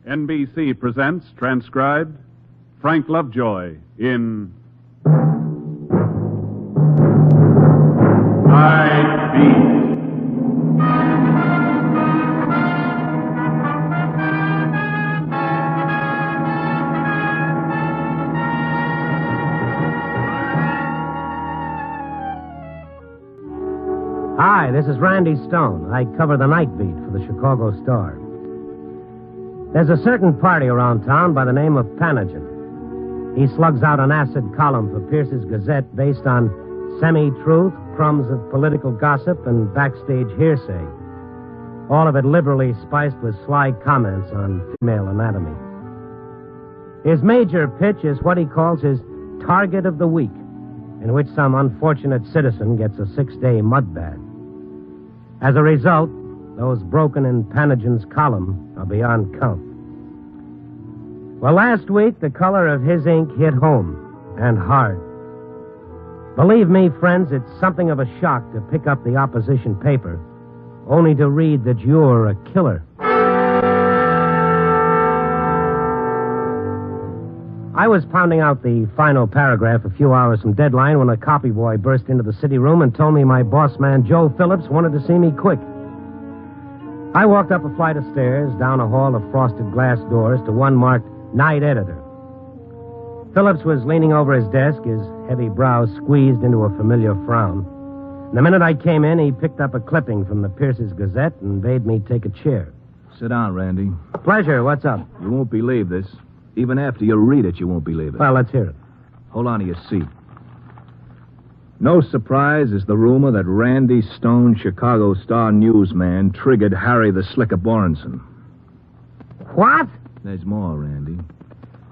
NBC presents, transcribed, Frank Lovejoy in Nightbeat. Hi, this is Randy Stone. I cover the Nightbeat for the Chicago Star. There's a certain party around town by the name of Panagen. He slugs out an acid column for Pierce's Gazette based on semi-truth, crumbs of political gossip, and backstage hearsay. All of it liberally spiced with sly comments on female anatomy. His major pitch is what he calls his Target of the Week, in which some unfortunate citizen gets a 6-day mud bath. As a result, those broken in Panagen's column are beyond count. Well, last week, the color of his ink hit home, and hard. Believe me, friends, it's something of a shock to pick up the opposition paper, only to read that you're a killer. I was pounding out the final paragraph a few hours from deadline when a copy boy burst into the city room and told me my boss man, Joe Phillips, wanted to see me quick. I walked up a flight of stairs, down a hall of frosted glass doors to one marked Night Editor. Phillips was leaning over his desk, his heavy brows squeezed into a familiar frown. And the minute I came in, he picked up a clipping from the Pierce's Gazette and bade me take a chair. Sit down, Randy. Pleasure. What's up? You won't believe this. Even after you read it, you won't believe it. Well, let's hear it. Hold on to your seat. No surprise is the rumor that Randy Stone, Chicago Star newsman, triggered Harry the Slicker Borenson. What? There's more, Randy.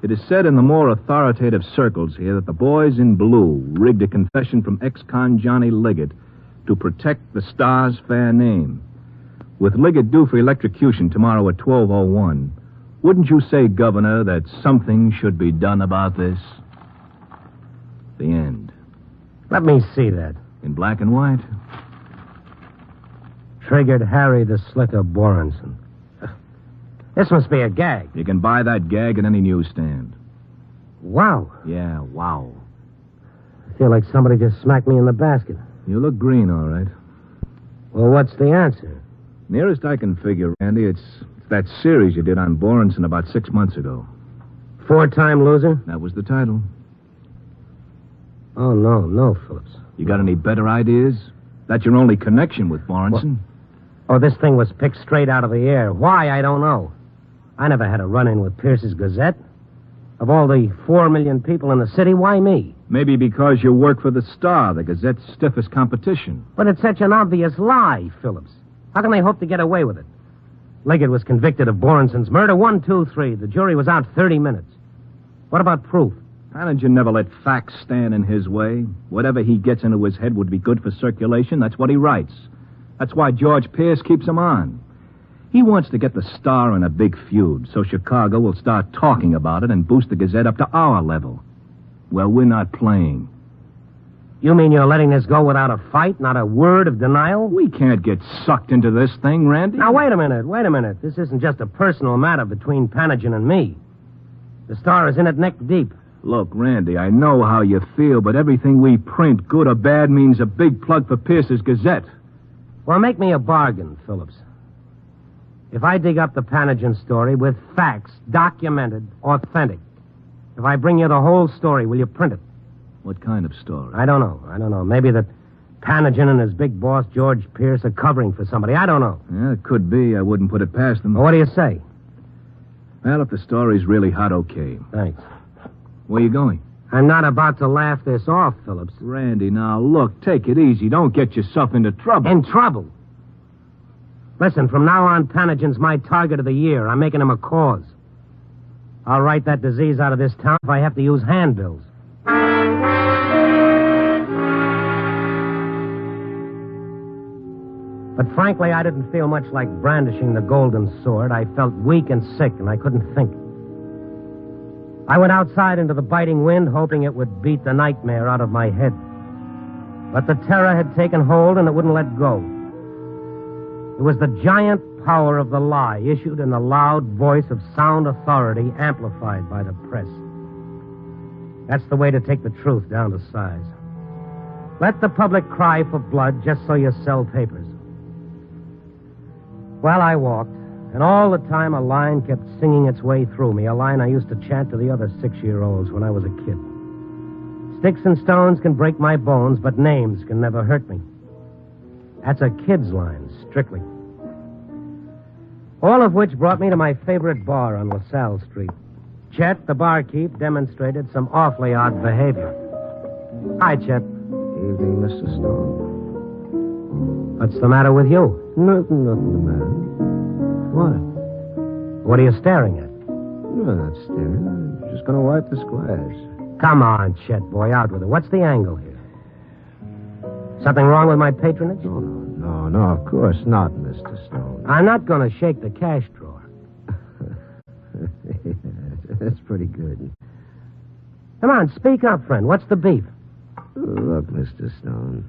It is said in the more authoritative circles here that the boys in blue rigged a confession from ex-con Johnny Liggett to protect the Star's fair name. With Liggett due for electrocution tomorrow at 12:01, wouldn't you say, Governor, that something should be done about this? The end. Let me see that. In black and white. Triggered Harry the Slicker Borenson. This must be a gag. You can buy that gag at any newsstand. Wow. Yeah, wow. I feel like somebody just smacked me in the basket. You look green, all right. Well, what's the answer? Nearest I can figure, Randy, it's that series you did on Borenson about 6 months ago. 4-time loser? That was the title. Oh, no, Phillips. You got any better ideas? That's your only connection with Borenson. Oh, this thing was picked straight out of the air. Why, I don't know. I never had a run-in with Pierce's Gazette. Of all the 4 million people in the city, why me? Maybe because you work for the Star, the Gazette's stiffest competition. But it's such an obvious lie, Phillips. How can they hope to get away with it? Liggett was convicted of Borenson's murder. 1, 2, 3. The jury was out 30 minutes. What about proof? Panagen never let facts stand in his way. Whatever he gets into his head would be good for circulation. That's what he writes. That's why George Pierce keeps him on. He wants to get the Star in a big feud, so Chicago will start talking about it and boost the Gazette up to our level. Well, we're not playing. You mean you're letting this go without a fight, not a word of denial? We can't get sucked into this thing, Randy. Now, wait a minute. This isn't just a personal matter between Panagen and me. The Star is in it neck deep. Look, Randy, I know how you feel, but everything we print, good or bad, means a big plug for Pierce's Gazette. Well, make me a bargain, Phillips. If I dig up the Panagen story with facts, documented, authentic, if I bring you the whole story, will you print it? What kind of story? I don't know. Maybe that Panagen and his big boss, George Pierce, are covering for somebody. I don't know. Yeah, it could be. I wouldn't put it past them. Well, what do you say? Well, if the story's really hot, okay. Thanks. Where you going? I'm not about to laugh this off, Phillips. Randy, now, look, take it easy. Don't get yourself into trouble. In trouble? Listen, from now on, Panagen's my target of the year. I'm making him a cause. I'll write that disease out of this town if I have to use handbills. But frankly, I didn't feel much like brandishing the golden sword. I felt weak and sick, and I couldn't think. I went outside into the biting wind, hoping it would beat the nightmare out of my head. But the terror had taken hold, and it wouldn't let go. It was the giant, power of the lie, issued in the loud voice of sound authority, amplified by the press. That's the way to take the truth down to size. Let the public cry for blood just so you sell papers. Well, I walked, and all the time a line kept singing its way through me, a line I used to chant to the other 6-year-olds when I was a kid. Sticks and stones can break my bones, but names can never hurt me. That's a kid's line, strictly. All of which brought me to my favorite bar on LaSalle Street. Chet, the barkeep, demonstrated some awfully odd behavior. Hi, Chet. Evening, Mr. Stone. What's the matter with you? Nothing the matter. What? What are you staring at? No, not staring. I'm just going to wipe this glass. Come on, Chet, boy, out with it. What's the angle here? Something wrong with my patronage? No, of course not, Mr. Stone. I'm not going to shake the cash drawer. That's pretty good. Come on, speak up, friend. What's the beef? Look, Mr. Stone,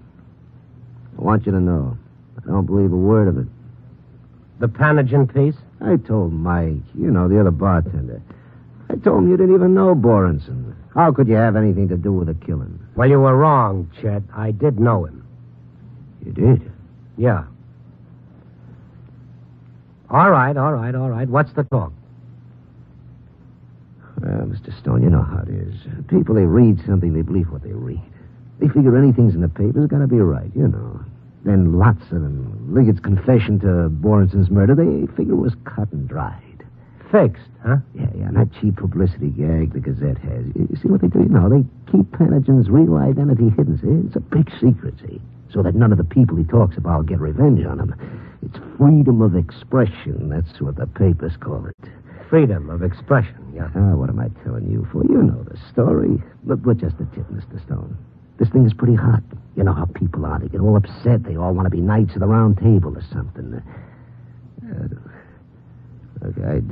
I want you to know, I don't believe a word of it. The Panagen piece? I told Mike, the other bartender. I told him you didn't even know Borenson. How could you have anything to do with the killing? Well, you were wrong, Chet. I did know him. You did? Yeah. All right. What's the talk? Well, Mr. Stone, you know how it is. People, they read something, they believe what they read. They figure anything's in the paper's got to be right, Then lots of them. Liggett's confession to Borenson's murder, they figure it was cut and dried. Fixed, huh? Yeah, and that cheap publicity gag the Gazette has. You see what they do? They keep Panagen's real identity hidden, see? It's a big secret, see? So that none of the people he talks about get revenge on him. It's freedom of expression. That's what the papers call it. Freedom of expression, yeah. What am I telling you for? You know the story. But just a tip, Mr. Stone. This thing is pretty hot. You know how people are. They get all upset. They all want to be knights of the round table or something. Look, I'd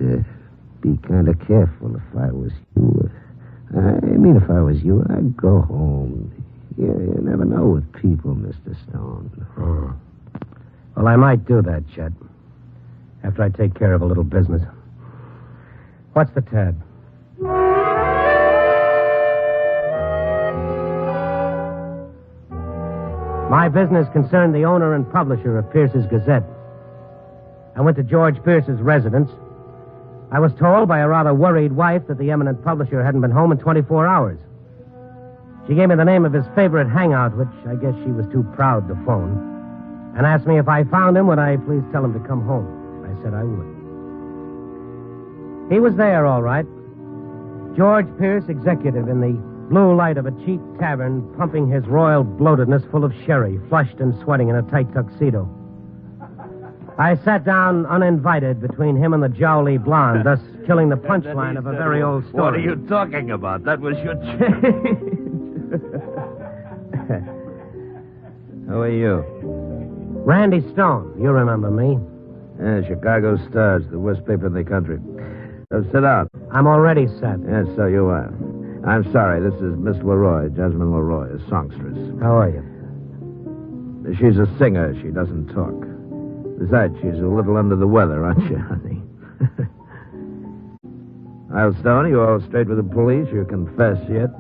be kind of careful if I was you. If I was you, I'd go home. You never know with people, Mr. Stone. Oh. Well, I might do that, Chet. After I take care of a little business. What's the tab? My business concerned the owner and publisher of Pierce's Gazette. I went to George Pierce's residence. I was told by a rather worried wife that the eminent publisher hadn't been home in 24 hours. She gave me the name of his favorite hangout, which I guess she was too proud to phone, and asked me if I found him, would I please tell him to come home. I said I would. He was there, all right. George Pierce, executive in the blue light of a cheap tavern, pumping his royal bloatedness full of sherry, flushed and sweating in a tight tuxedo. I sat down uninvited between him and the jowly blonde, thus killing the punchline of a very old story. What are you talking about? That was your change. Who are you? Randy Stone. You remember me. Yeah, Chicago Stars, the worst paper in the country. So sit down. I'm already set. Yes, so you are. I'm sorry, this is Miss Leroy, Jasmine Leroy, a songstress. How are you? She's a singer. She doesn't talk. Besides, she's a little under the weather, aren't you, honey? Well, Stone, you all straight with the police? You confess yet?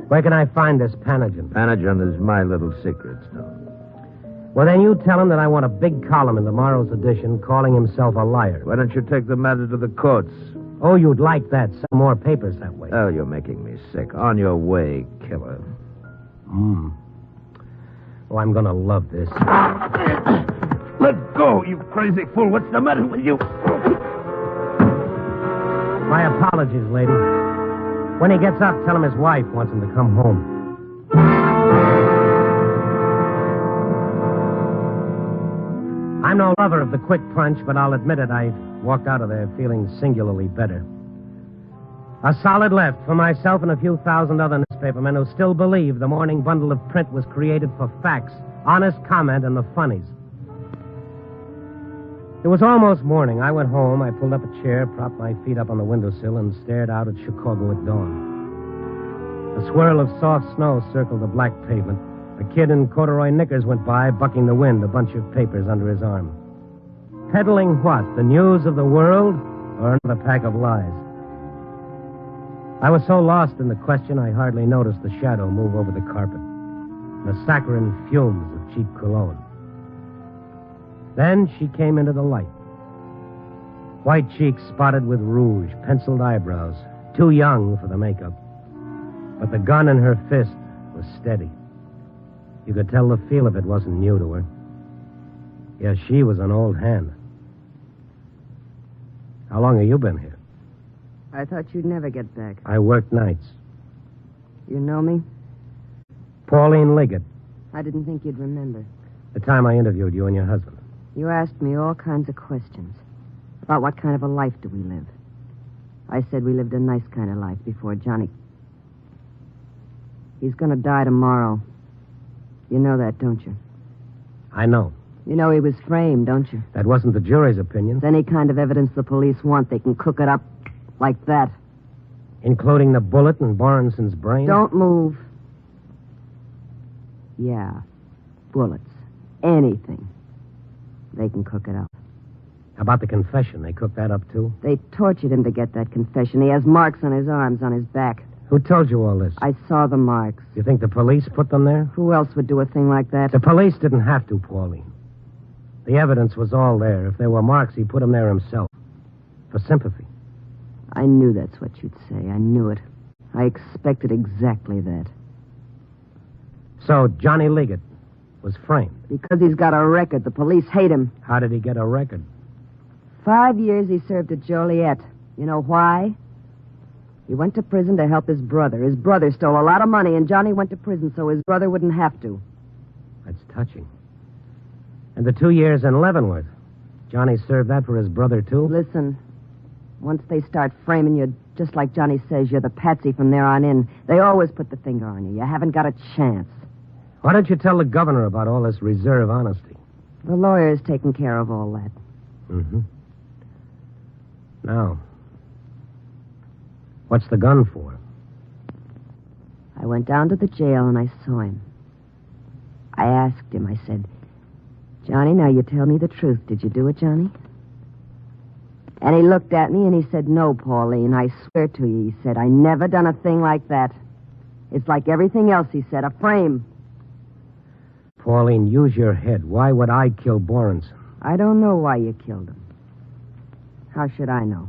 Where can I find this Panagen? Panagen is my little secret, Stone. Well, then you tell him that I want a big column in tomorrow's edition calling himself a liar. Why don't you take the matter to the courts? Oh, you'd like that. Sell more papers that way. Oh, you're making me sick. On your way, killer. Oh, I'm going to love this. Let go, you crazy fool. What's the matter with you? My apologies, lady. When he gets up, tell him his wife wants him to come home. I'm no lover of the quick punch, but I'll admit it, I walked out of there feeling singularly better. A solid left for myself and a few thousand other newspapermen who still believe the morning bundle of print was created for facts, honest comment, and the funnies. It was almost morning. I went home. I pulled up a chair, propped my feet up on the windowsill, and stared out at Chicago at dawn. A swirl of soft snow circled the black pavement. A kid in corduroy knickers went by, bucking the wind, a bunch of papers under his arm. Peddling what? The news of the world or another pack of lies? I was so lost in the question I hardly noticed the shadow move over the carpet, the saccharine fumes of cheap cologne. Then she came into the light. White cheeks spotted with rouge, penciled eyebrows, too young for the makeup. But the gun in her fist was steady. You could tell the feel of it wasn't new to her. Yeah, she was an old hand. How long have you been here? I thought you'd never get back. I worked nights. You know me? Pauline Liggett. I didn't think you'd remember. The time I interviewed you and your husband. You asked me all kinds of questions about what kind of a life do we live. I said we lived a nice kind of life before Johnny. He's going to die tomorrow. You know that, don't you? I know. You know he was framed, don't you? That wasn't the jury's opinion. It's any kind of evidence the police want. They can cook it up like that. Including the bullet in Borenson's brain? Don't move. Yeah, bullets. Anything. They can cook it up. How about the confession? They cooked that up, too? They tortured him to get that confession. He has marks on his arms, on his back. Who told you all this? I saw the marks. You think the police put them there? Who else would do a thing like that? The police didn't have to, Pauline. The evidence was all there. If there were marks, he put them there himself. For sympathy. I knew that's what you'd say. I knew it. I expected exactly that. So Johnny Liggett was framed. Because he's got a record. The police hate him. How did he get a record? 5 years he served at Joliet. You know why? He went to prison to help his brother. His brother stole a lot of money, and Johnny went to prison so his brother wouldn't have to. That's touching. And the 2 years in Leavenworth. Johnny served that for his brother, too? Listen, once they start framing you, just like Johnny says, you're the patsy from there on in. They always put the finger on you. You haven't got a chance. Why don't you tell the governor about all this reserve honesty? The lawyer's taking care of all that. Mm-hmm. Now, what's the gun for? I went down to the jail and I saw him. I asked him, I said, Johnny, now you tell me the truth. Did you do it, Johnny? And he looked at me and he said, no, Pauline, I swear to you, he said, I never done a thing like that. It's like everything else, he said, a frame. Pauline, use your head. Why would I kill Borenson? I don't know why you killed him. How should I know?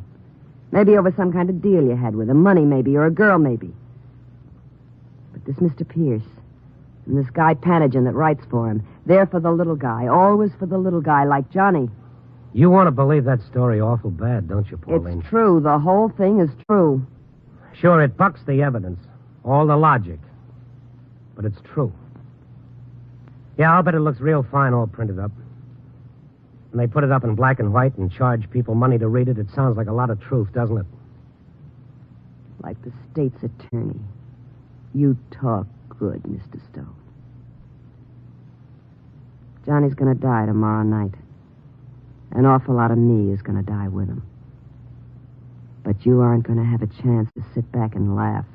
Maybe over some kind of deal you had with him. Money, maybe, or a girl, maybe. But this Mr. Pierce and this guy Panagen that writes for him, they're for the little guy, always for the little guy like Johnny. You want to believe that story awful bad, don't you, Pauline? It's true. The whole thing is true. Sure, it bucks the evidence, all the logic. But it's true. Yeah, I'll bet it looks real fine all printed up. When they put it up in black and white and charge people money to read it, it sounds like a lot of truth, doesn't it? Like the state's attorney. You talk good, Mr. Stone. Johnny's going to die tomorrow night. An awful lot of me is going to die with him. But you aren't going to have a chance to sit back and laugh.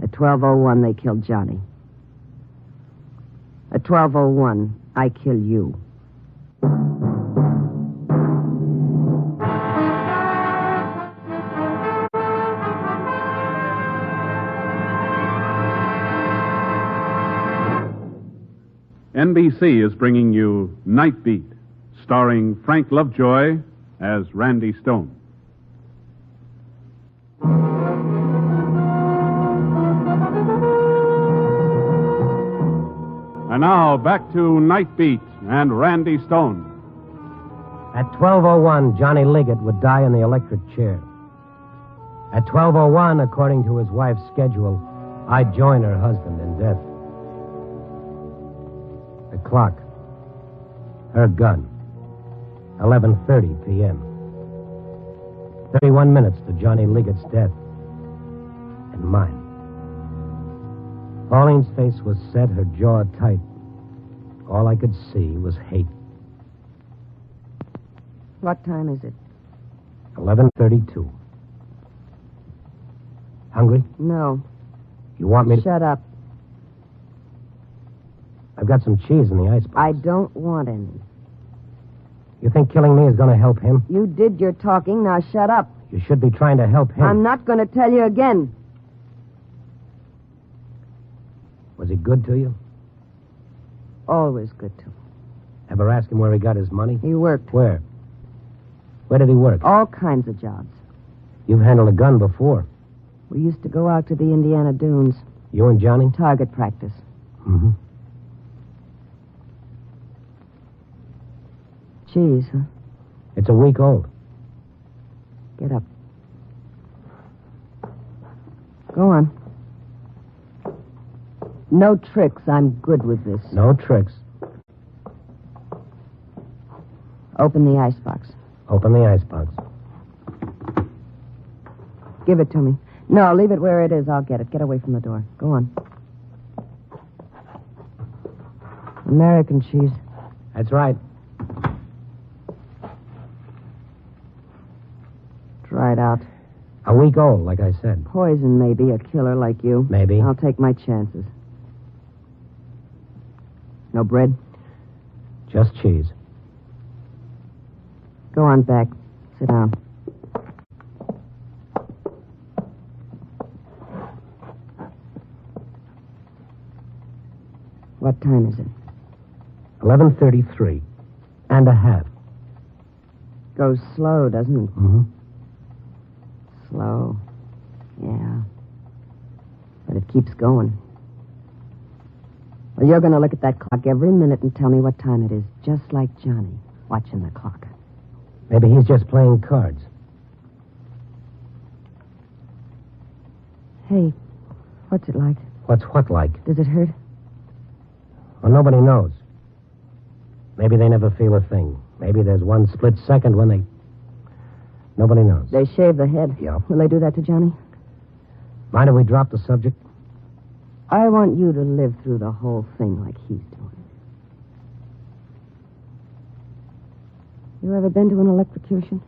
At 12:01, they killed Johnny. At 12:01, I kill you. NBC is bringing you Nightbeat, starring Frank Lovejoy as Randy Stone. And now, back to Nightbeat and Randy Stone. At 12:01, Johnny Liggett would die in the electric chair. At 12:01, according to his wife's schedule, I'd join her husband in death. The clock. Her gun. 11:30 p.m. 31 minutes to Johnny Liggett's death. And mine. Pauline's face was set, her jaw tight. All I could see was hate. What time is it? 11:32. Hungry? No. You want me to... Shut up. I've got some cheese in the icebox. I don't want any. You think killing me is going to help him? You did your talking, now shut up. You should be trying to help him. I'm not going to tell you again. Was he good to you? Always good to me. Ever ask him where he got his money? He worked. Where? Where did he work? All kinds of jobs. You've handled a gun before. We used to go out to the Indiana dunes. You and Johnny? Target practice. Mm-hmm. Cheese, huh? It's a week old. Get up. Go on. No tricks. I'm good with this. No tricks. Open the icebox. Open the icebox. Give it to me. No, leave it where it is. I'll get it. Get away from the door. Go on. American cheese. That's right. Try it out. A week old, like I said. Poison, maybe. A killer like you. Maybe. I'll take my chances. No bread? Just cheese. Go on back. Sit down. What time is it? 11:33. And a half. Goes slow, doesn't it? Mm-hmm. Slow. Yeah. But it keeps going. Well, you're going to look at that clock every minute and tell me what time it is, just like Johnny, watching the clock. Maybe he's just playing cards. Hey, what's it like? What's what like? Does it hurt? Well, nobody knows. Maybe they never feel a thing. Maybe there's one split second when they... Nobody knows. They shave the head. Yeah. Will they do that to Johnny? Mind if we drop the subject? I want you to live through the whole thing like he's doing. You ever been to an electrocution?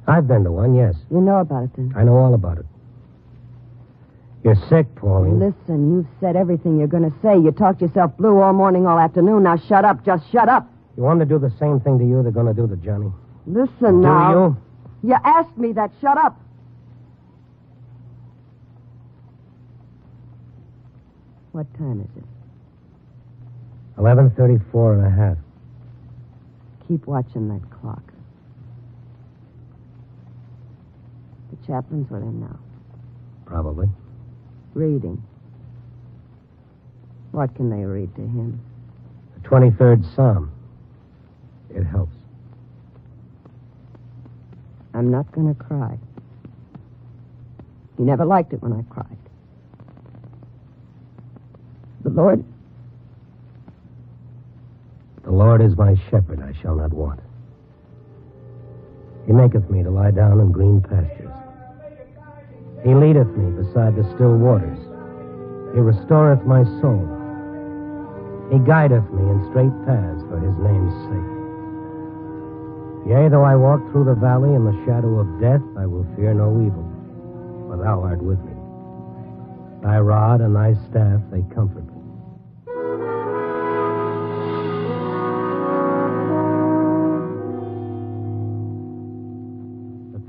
I've been to one, yes. You know about it, then? I know all about it. You're sick, Pauline. Listen, you've said everything you're going to say. You talked yourself blue all morning, all afternoon. Now shut up. Just shut up. You want them to do the same thing to you they're going to do to Johnny? Listen now. Do you? You asked me that. Shut up. What time is it? 11:34 and a half. Keep watching that clock. The chaplain's with him now. Probably. Reading. What can they read to him? The 23rd Psalm. It helps. I'm not going to cry. He never liked it when I cried. The Lord... The Lord is my shepherd, I shall not want. He maketh me to lie down in green pastures. He leadeth me beside the still waters. He restoreth my soul. He guideth me in straight paths for his name's sake. Yea, though I walk through the valley in the shadow of death, I will fear no evil, for thou art with me. Thy rod and thy staff, they comfort me.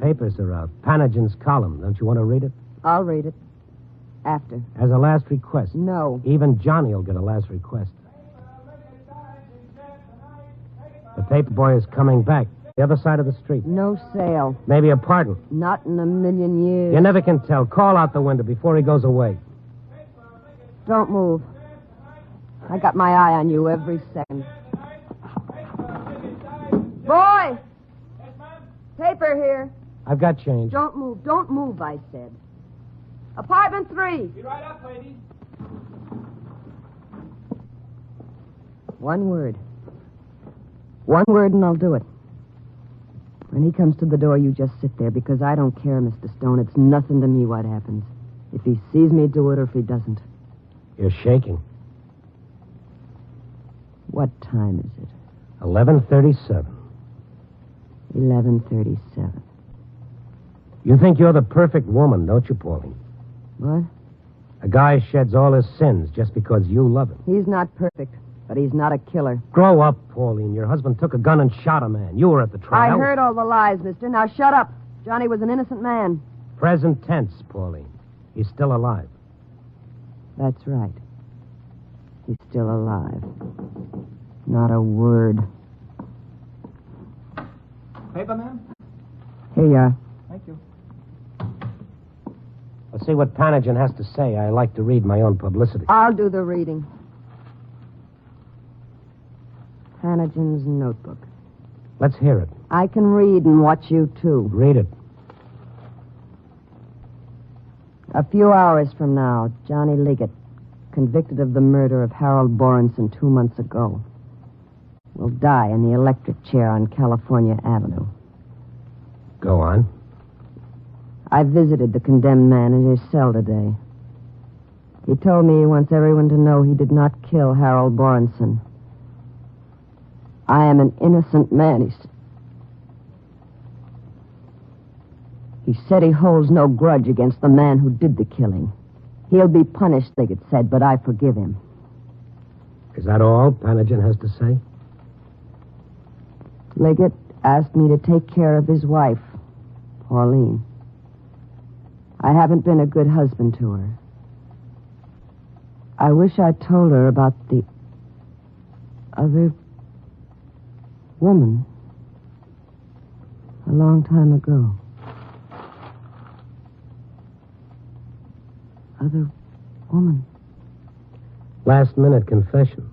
Papers are out. Panagin's column. Don't you want to read it? I'll read it. After. As a last request. No. Even Johnny will get a last request. The paper boy is coming back. The other side of the street. No sale. Maybe a pardon. Not in a million years. You never can tell. Call out the window before he goes away. Don't move. I got my eye on you every second. Boy! Paper here. I've got change. Don't move. Don't move, I said. Apartment 3. Be right up, lady. One word. One word and I'll do it. When he comes to the door, you just sit there, because I don't care, Mr. Stone. It's nothing to me what happens. If he sees me do it or if he doesn't. You're shaking. What time is it? 11:37. 11:37. You think you're the perfect woman, don't you, Pauline? What? A guy sheds all his sins just because you love him. He's not perfect. But he's not a killer. Grow up, Pauline. Your husband took a gun and shot a man. You were at the trial. I heard all the lies, mister. Now shut up. Johnny was an innocent man. Present tense, Pauline. He's still alive. That's right. He's still alive. Not a word. Paper, ma'am? Here you are. Thank you. Let's see what Panagen has to say. I like to read my own publicity. I'll do the reading. Panagen's notebook. Let's hear it. I can read and watch you, too. Read it. A few hours from now, Johnny Liggett, convicted of the murder of Harold Borenson 2 months ago, will die in the electric chair on California Avenue. Go on. I visited the condemned man in his cell today. He told me he wants everyone to know he did not kill Harold Borenson. I am an innocent man, he said. He said he holds no grudge against the man who did the killing. He'll be punished, Liggett said, but I forgive him. Is that all Panagen has to say? Liggett asked me to take care of his wife, Pauline. I haven't been a good husband to her. I wish I'd told her about the other woman a long time ago. Other woman. Last minute confession.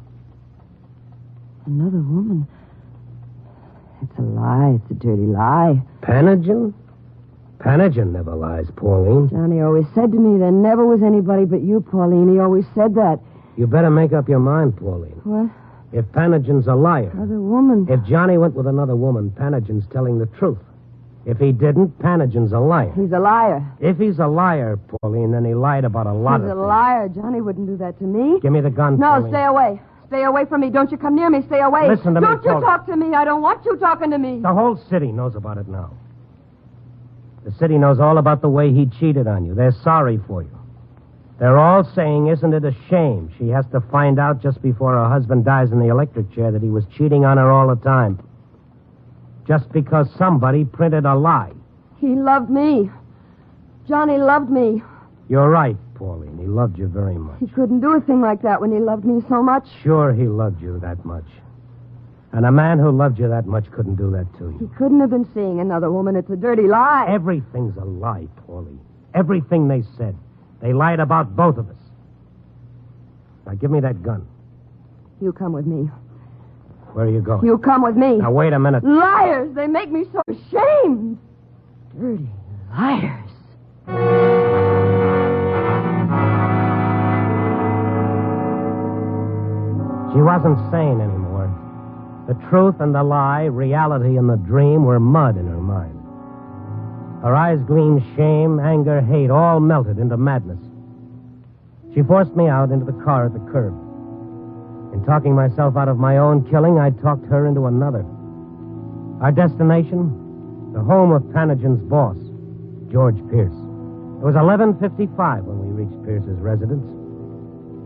Another woman. It's a lie. It's a dirty lie. Panagen? Panagen never lies, Pauline. Johnny always said to me there never was anybody but you, Pauline. He always said that. You better make up your mind, Pauline. What? If Panagen's a liar. Other woman. If Johnny went with another woman, Panagen's telling the truth. If he didn't, Panagen's a liar. He's a liar. If he's a liar, Pauline, then he lied about a lot of He's a things. liar. Johnny wouldn't do that to me. Give me the gun, No, Pauline. stay away. Stay away from me. Don't you come near me. Stay away. Listen to me, Don't you Pauline. talk to me. I don't want you talking to me. The whole city knows about it now. The city knows all about the way he cheated on you. They're sorry for you. They're all saying, isn't it a shame she has to find out just before her husband dies in the electric chair that he was cheating on her all the time? Just because somebody printed a lie. He loved me. Johnny loved me. You're right, Pauline. He loved you very much. He couldn't do a thing like that when he loved me so much. Sure, he loved you that much. And a man who loved you that much couldn't do that to He you. couldn't have been seeing another woman. It's a dirty lie. Everything's a lie, Pauline. Everything they said. They lied about both of us. Now, give me that gun. You come with me. Where are you going? You come with me. Now, wait a minute. Liars! They make me so ashamed. Dirty liars. She wasn't sane anymore. The truth and the lie, reality and the dream were mud in her mind. Her eyes gleamed shame, anger, hate, all melted into madness. She forced me out into the car at the curb. In talking myself out of my own killing, I talked her into another. Our destination? The home of Panagen's boss, George Pierce. It was 11:55 when we reached Pierce's residence.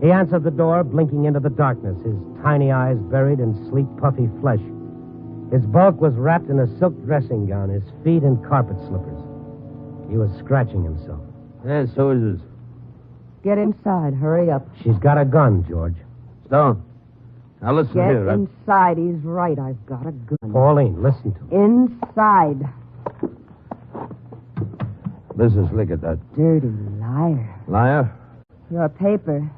He answered the door, blinking into the darkness, his tiny eyes buried in sleek, puffy flesh. His bulk was wrapped in a silk dressing gown, his feet in carpet slippers. He was scratching himself. Yes, who is this? Get inside. Hurry up. She's got a gun, George. Stone. Now listen Get here. inside. He's right. I've got a gun. Pauline, listen to me. Inside. Mrs. Liggett, that Dirty liar. liar. Your paper.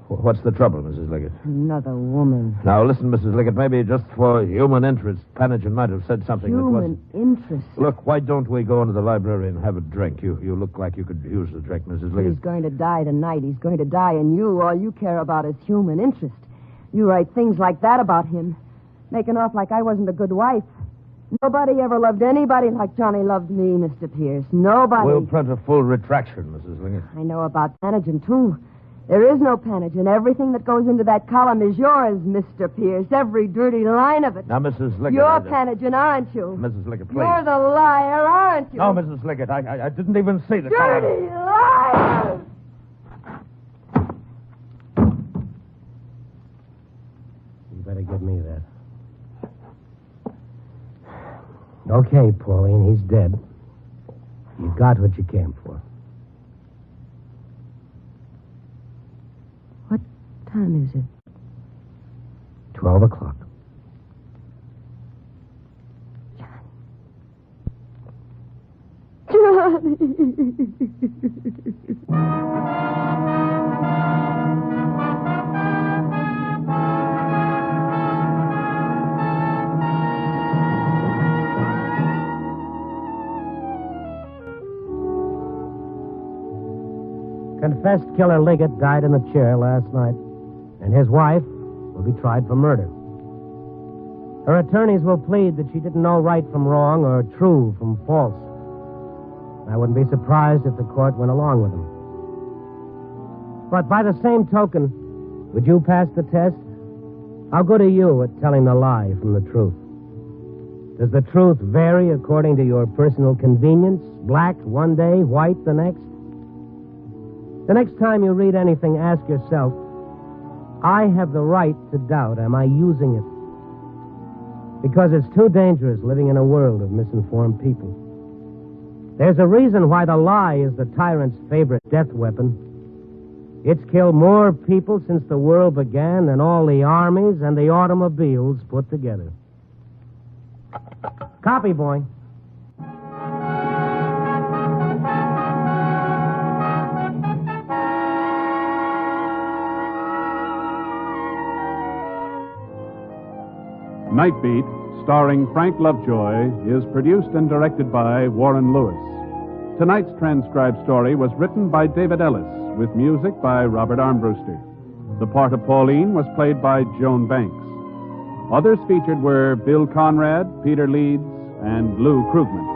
What's the trouble, Mrs. Liggett? Another woman. Now, listen, Mrs. Liggett, maybe just for human interest, Panagen might have said something that wasn't... Human interest. Look, why don't we go into the library and have a drink? You look like you could use the drink, Mrs. Liggett. He's going to die tonight. He's going to die, and all you care about is human interest. You write things like that about him, making off like I wasn't a good wife. Nobody ever loved anybody like Johnny loved me, Mr. Pierce. Nobody. We'll print a full retraction, Mrs. Liggett. I know about Panagen, too. There is no Panagen. Everything that goes into that column is yours, Mr. Pierce. Every dirty line of it. Now, Mrs. Liggett... You're Panagen, aren't you? Mrs. Liggett, please. You're the liar, aren't you? No, Mrs. Liggett, I didn't even see the Dirty liar! better give me that. Okay, Pauline, he's dead. You got what you came for. What time is it? 12 o'clock. Confessed killer Liggett died in the chair last night, and his wife will be tried for murder. Her attorneys will plead that she didn't know right from wrong or true from false. I wouldn't be surprised if the court went along with them. But by the same token, would you pass the test? How good are you at telling the lie from the truth? Does the truth vary according to your personal convenience? Black one day, white the next? The next time you read anything, ask yourself, I have the right to doubt. Am I using it? Because it's too dangerous living in a world of misinformed people. There's a reason why the lie is the tyrant's favorite death weapon. It's killed more people since the world began than all the armies and the automobiles put together. Copy, boy. Nightbeat, starring Frank Lovejoy, is produced and directed by Warren Lewis. Tonight's transcribed story was written by David Ellis, with music by Robert Armbruster. The part of Pauline was played by Joan Banks. Others featured were Bill Conrad, Peter Leeds, and Lou Krugman.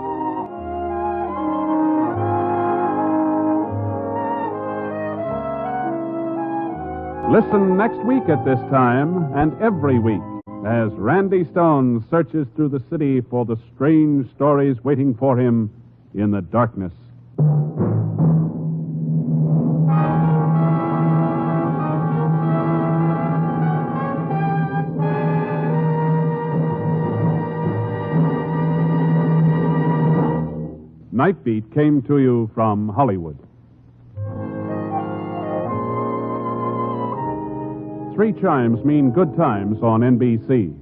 Listen next week at this time and every week as Randy Stone searches through the city for the strange stories waiting for him in the darkness. Nightbeat came to you from Hollywood. 3 chimes mean good times on NBC.